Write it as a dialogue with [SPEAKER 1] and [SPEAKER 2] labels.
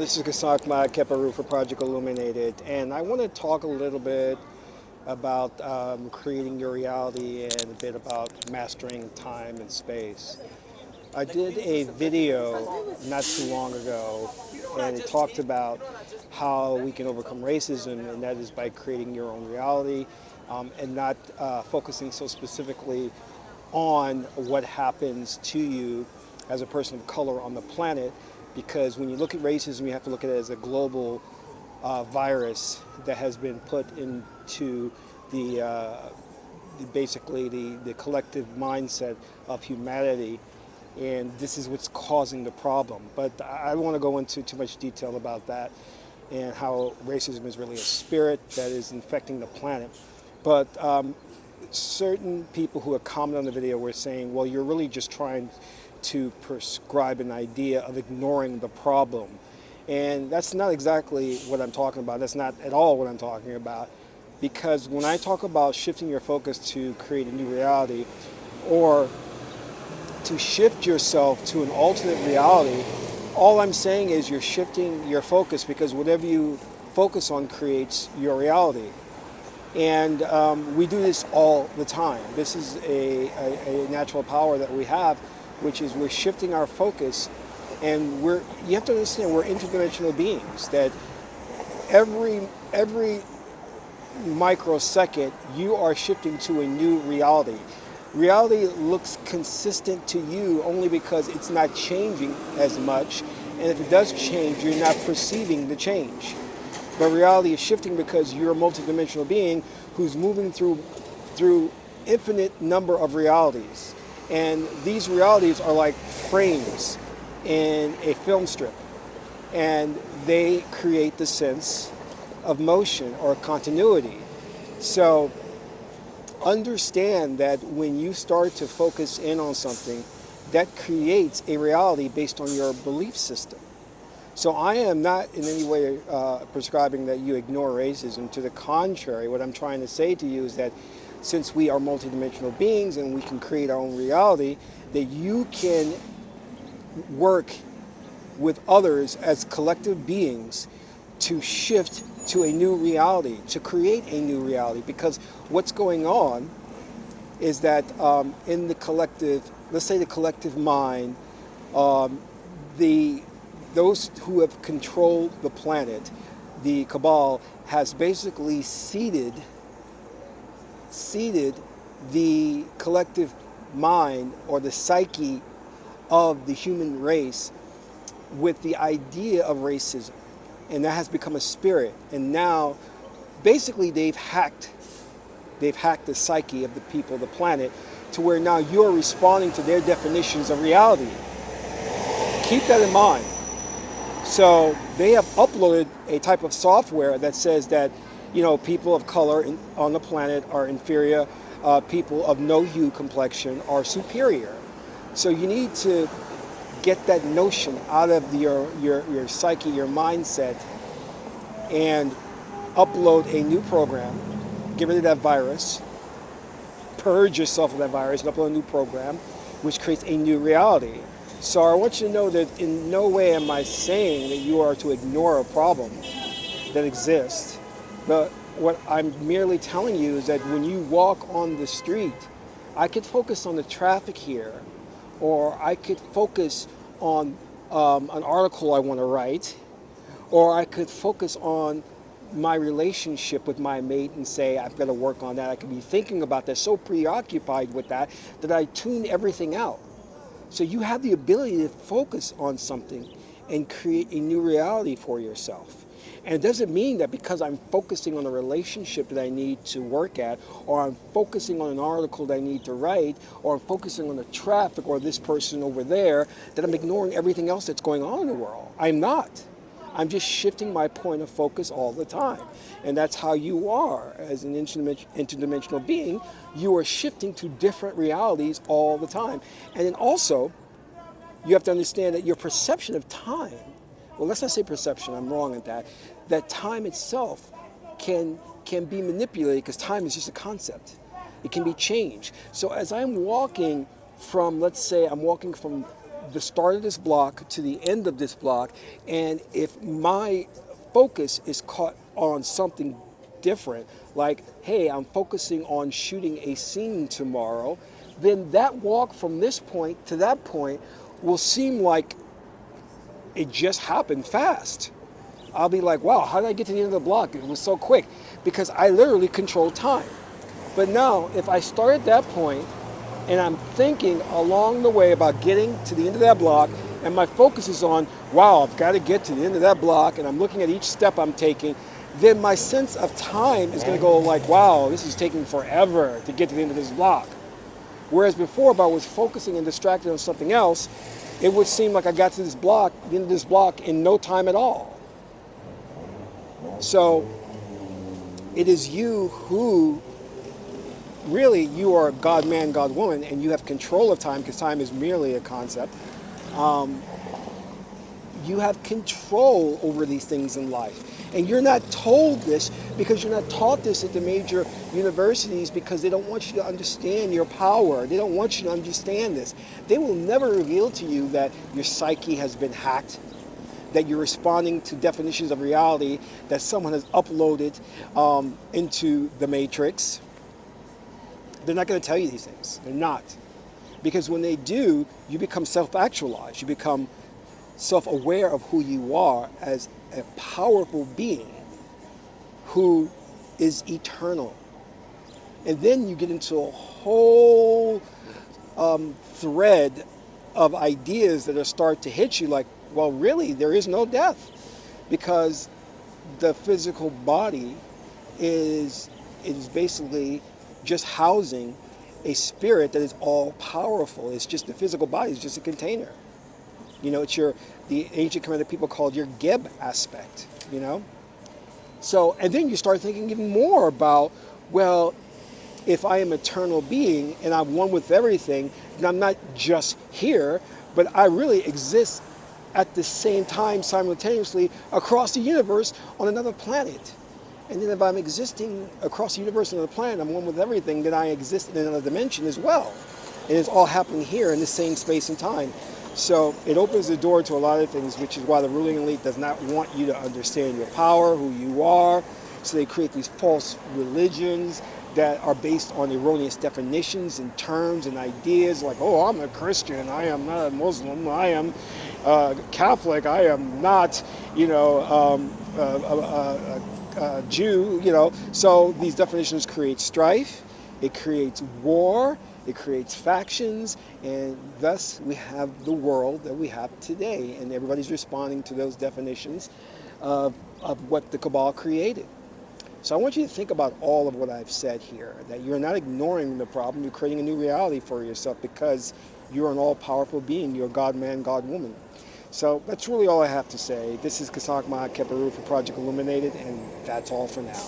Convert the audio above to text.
[SPEAKER 1] This is Kasak Keparu for Project Illuminated, and I want to talk a little bit about creating your reality and a bit about mastering time and space. I did a video not too long ago, and it talked about how we can overcome racism, and that is by creating your own reality and not focusing so specifically on what happens to you as a person of color on the planet, because when you look at racism, you have to look at it as a global virus that has been put into the collective mindset of humanity, and this is what's causing the problem. But I don't want to go into too much detail about that and how racism is really a spirit that is infecting the planet. But certain people who have commented on the video were saying, well, you're really just trying to prescribe an idea of ignoring the problem. And that's not exactly what I'm talking about. That's not at all what I'm talking about. Because when I talk about shifting your focus to create a new reality, or to shift yourself to an alternate reality, all I'm saying is you're shifting your focus, because whatever you focus on creates your reality. And we do this all the time. This is a natural power that we have, which is we're shifting our focus, and you have to understand we're interdimensional beings, that every microsecond you are shifting to a new reality. Reality looks consistent to you only because it's not changing as much, and if it does change, you're not perceiving the change. But reality is shifting because you're a multidimensional being who's moving through infinite number of realities. And these realities are like frames in a film strip, and they create the sense of motion or continuity. So understand that when you start to focus in on something, that creates a reality based on your belief system. So I am not in any way prescribing that you ignore racism. To the contrary, what I'm trying to say to you is that since we are multidimensional beings and we can create our own reality, that you can work with others as collective beings to shift to a new reality, to create a new reality. Because what's going on is that in the collective, let's say the collective mind, those who have controlled the planet, the cabal, has basically seeded the collective mind or the psyche of the human race with the idea of racism, and that has become a spirit. And now basically they've hacked the psyche of the people of the planet to where now you're responding to their definitions of reality. Keep that in mind. So they have uploaded a type of software that says that, people of color on the planet are inferior, people of no hue complexion are superior. So you need to get that notion out of your psyche, your mindset, and upload a new program, get rid of that virus, purge yourself of that virus, and upload a new program, which creates a new reality. So I want you to know that in no way am I saying that you are to ignore a problem that exists, but what I'm merely telling you is that when you walk on the street, I could focus on the traffic here, or I could focus on an article I want to write, or I could focus on my relationship with my mate and say, I've got to work on that. I could be thinking about that, so preoccupied with that I tune everything out. So you have the ability to focus on something and create a new reality for yourself. And it doesn't mean that because I'm focusing on a relationship that I need to work at, or I'm focusing on an article that I need to write, or I'm focusing on the traffic or this person over there, that I'm ignoring everything else that's going on in the world. I'm not. I'm just shifting my point of focus all the time. And that's how you are as an interdimensional being. You are shifting to different realities all the time. And then also, you have to understand that your perception of time, well, let's not say perception, I'm wrong at that time itself can be manipulated, because time is just a concept. It can be changed. So as I'm walking from, let's say I'm walking from the start of this block to the end of this block, and if my focus is caught on something different, like, hey, I'm focusing on shooting a scene tomorrow, then that walk from this point to that point will seem like it just happened fast. I'll be like, wow, how did I get to the end of the block? It was so quick, because I literally control time. But now, if I start at that point and I'm thinking along the way about getting to the end of that block, and my focus is on, wow, I've got to get to the end of that block, and I'm looking at each step I'm taking, then my sense of time is going to go like, wow, this is taking forever to get to the end of this block. Whereas before, if I was focusing and distracted on something else, it would seem like I got to this block, the end of this block, in no time at all. So it is you who, really, you are God man, God woman, and you have control of time, because time is merely a concept. You have control over these things in life. And you're not told this because you're not taught this at the major universities, because they don't want you to understand your power. They don't want you to understand this. They will never reveal to you that your psyche has been hacked, that you're responding to definitions of reality that someone has uploaded into the matrix. They're not going to tell you these things. They're not. Because when they do, you become self-actualized. You become self-aware of who you are as a powerful being who is eternal. And then you get into a whole thread of ideas that are start to hit you like, well, really, there is no death, because the physical body is basically just housing a spirit that is all powerful. It's just the physical body is just a container. You know, it's the ancient Kemetic people called your Geb aspect, you know? So, and then you start thinking even more about, well, if I am eternal being and I'm one with everything, then I'm not just here, but I really exist at the same time simultaneously across the universe on another planet. And then if I'm existing across the universe on another planet, I'm one with everything, then I exist in another dimension as well. And it's all happening here in the same space and time. So it opens the door to a lot of things, which is why the ruling elite does not want you to understand your power, who you are. So they create these false religions that are based on erroneous definitions and terms and ideas like, oh, I'm a Christian, I am not a Muslim, I am Catholic, I am not, a Jew, So these definitions create strife, it creates war, it creates factions, and thus we have the world that we have today, and everybody's responding to those definitions of what the Cabal created. So I want you to think about all of what I've said here, that you're not ignoring the problem, you're creating a new reality for yourself because you're an all-powerful being, you're God man, God woman. So that's really all I have to say. This is Kasak Mahad Keperu for Project Illuminated, and that's all for now.